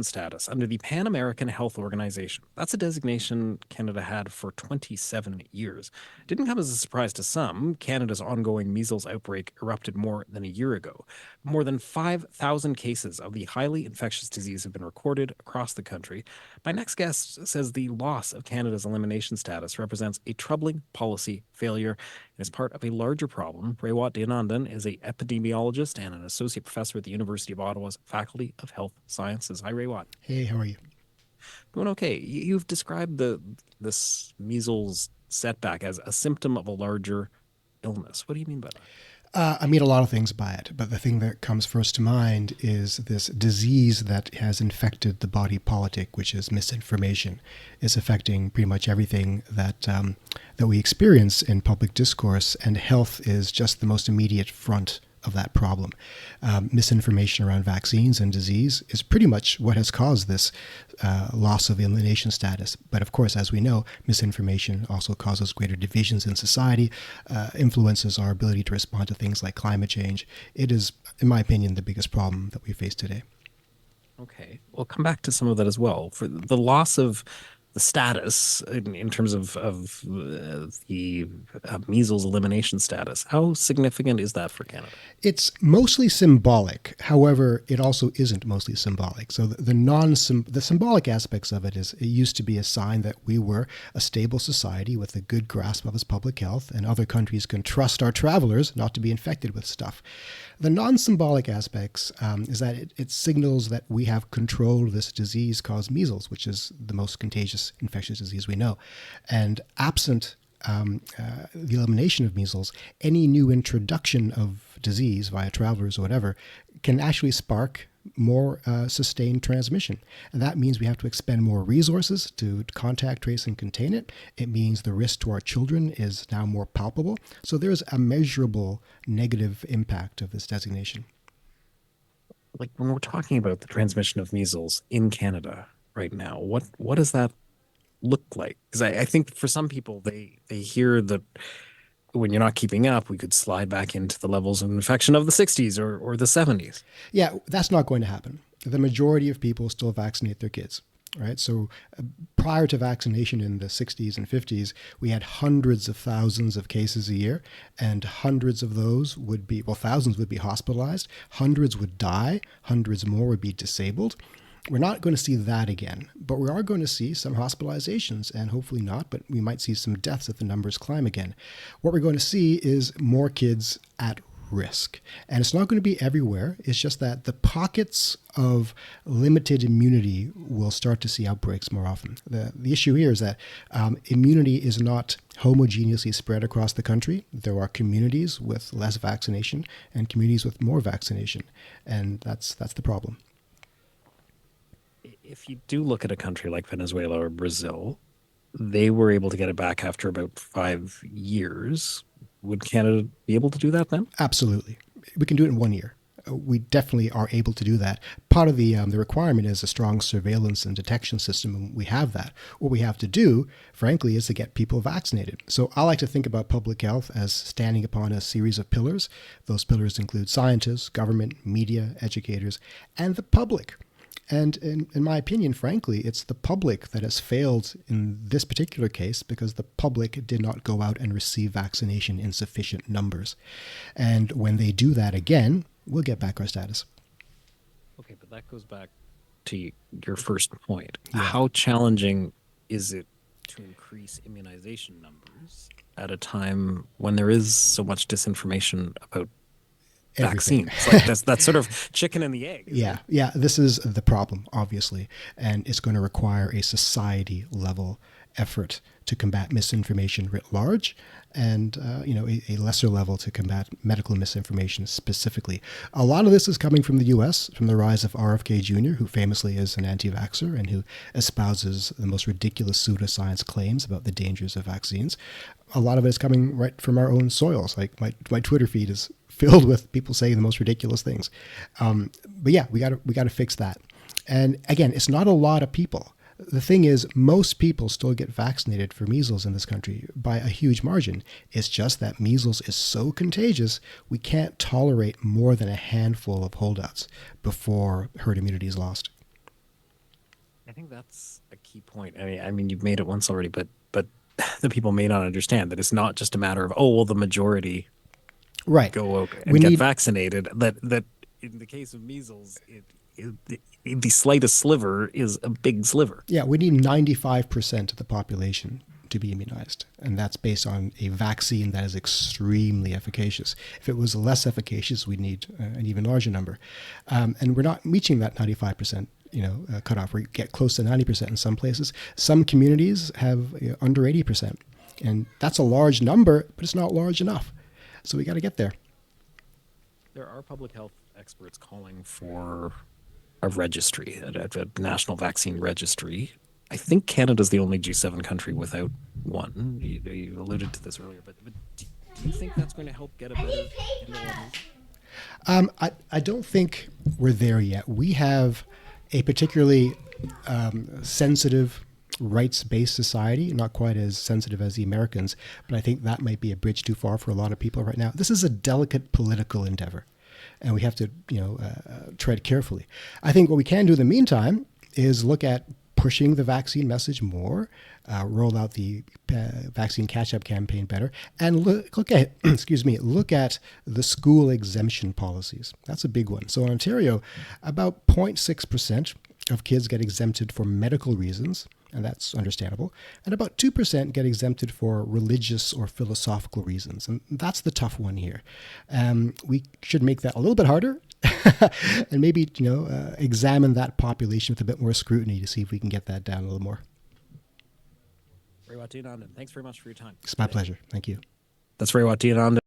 status under the Pan American Health Organization. That's a designation Canada had for 27 years. Didn't come as a surprise to some. Canada's ongoing measles outbreak erupted more than a year ago. More than 5,000 cases of the highly infectious disease have been recorded across the country. My next guest says the loss of Canada's elimination status represents a troubling policy failure and is part of a larger problem. Raywat Deonandan is an epidemiologist and an associate professor at the University of Ottawa's Faculty of Health Sciences. Hi, Raywat. Hey, how are you? Doing okay. You've described the this measles setback as a symptom of a larger illness. What do you mean by that? I mean a lot of things by it, but the thing that comes first to mind is this disease that has infected the body politic, which is misinformation. It's affecting pretty much everything that we experience in public discourse, and health is just the most immediate front of that problem. Misinformation around vaccines and disease is pretty much what has caused this loss of elimination status. But of course, as we know, misinformation also causes greater divisions in society, influences our ability to respond to things like climate change. It is, in my opinion, the biggest problem that we face today. Okay, we'll come back to some of that as well. For the loss of the status in terms of the measles elimination status, how significant is that for Canada? It's mostly symbolic. However, it also isn't mostly symbolic. So the symbolic aspects of it is it used to be a sign that we were a stable society with a good grasp of its public health, and other countries can trust our travelers not to be infected with stuff. The non-symbolic aspects is that it signals that we have controlled this disease called measles, which is the most contagious infectious disease we know. And absent the elimination of measles, any new introduction of disease via travelers or whatever can actually spark more sustained transmission. And that means we have to expend more resources to contact, trace, and contain it. It means the risk to our children is now more palpable. So there's a measurable negative impact of this designation. Like when we're talking about the transmission of measles in Canada right now, what does that look like? Because I think for some people they hear that when you're not keeping up, we could slide back into the levels of infection of the 60s or the 70s. Yeah, that's not going to happen. The majority of people still vaccinate their kids, right? So prior to vaccination in the 60s and 50s, we had hundreds of thousands of cases a year, and hundreds of those would be, well, thousands would be hospitalized, hundreds would die, hundreds more would be disabled. We're not going to see that again, but we are going to see some hospitalizations, and hopefully not, but we might see some deaths if the numbers climb again. What we're going to see is more kids at risk. And it's not going to be everywhere. It's just that the pockets of limited immunity will start to see outbreaks more often. The issue here is that immunity is not homogeneously spread across the country. There are communities with less vaccination and communities with more vaccination, and that's the problem. If you do look at a country like Venezuela or Brazil, they were able to get it back after about 5 years. Would Canada be able to do that then? Absolutely. We can do it in 1 year. We definitely are able to do that. Part of the requirement is a strong surveillance and detection system, and we have that. What we have to do, frankly, is to get people vaccinated. So I like to think about public health as standing upon a series of pillars. Those pillars include scientists, government, media, educators, and the public. And in my opinion, frankly, it's the public that has failed in this particular case because the public did not go out and receive vaccination in sufficient numbers. And when they do that again, we'll get back our status. Okay, but that goes back to your first point. Yeah. How challenging is it to increase immunization numbers at a time when there is so much disinformation about Everything. vaccines? Like that's sort of chicken and the egg. Yeah. This is the problem, obviously, and it's going to require a society level effort to combat misinformation writ large, and a lesser level to combat medical misinformation specifically. A lot of this is coming from the U.S., from the rise of RFK Jr., who famously is an anti-vaxxer and who espouses the most ridiculous pseudoscience claims about the dangers of vaccines. A lot of it is coming right from our own soils. Like my Twitter feed is filled with people saying the most ridiculous things. But yeah, we got to fix that. And again, it's not a lot of people. The thing is, most people still get vaccinated for measles in this country by a huge margin. It's just that measles is so contagious, we can't tolerate more than a handful of holdouts before herd immunity is lost. think that's a key point. I mean, you've made it once already, but the people may not understand that it's not just a matter of, oh, well, the majority Right. go okay We and get need vaccinated. That in the case of measles, the slightest sliver is a big sliver. Yeah, we need 95% of the population to be immunized. And that's based on a vaccine that is extremely efficacious. If it was less efficacious, we'd need an even larger number. And we're not reaching that 95%. Cutoff. We get close to 90% in some places. Some communities have under 80%. And that's a large number, but it's not large enough. So we got to get there. There are public health experts calling for a registry, a national vaccine registry. I think Canada's the only G7 country without one. You alluded to this earlier, but do you think that's going to help get a better handle on this? I don't think we're there yet. We have a particularly sensitive rights-based society, not quite as sensitive as the Americans, but I think that might be a bridge too far for a lot of people right now. This is a delicate political endeavor, and we have to, tread carefully. I think what we can do in the meantime is look at pushing the vaccine message more, roll out the vaccine catch-up campaign better, and look at look at the school exemption policies. That's a big one. So in Ontario, about 0.6% of kids get exempted for medical reasons, and that's understandable, and about 2% get exempted for religious or philosophical reasons, and that's the tough one here. We should make that a little bit harder, and maybe examine that population with a bit more scrutiny to see if we can get that down a little more. Raywat Deonandan, thanks very much for your time. It's my pleasure. Thank you. That's Raywat Deonandan.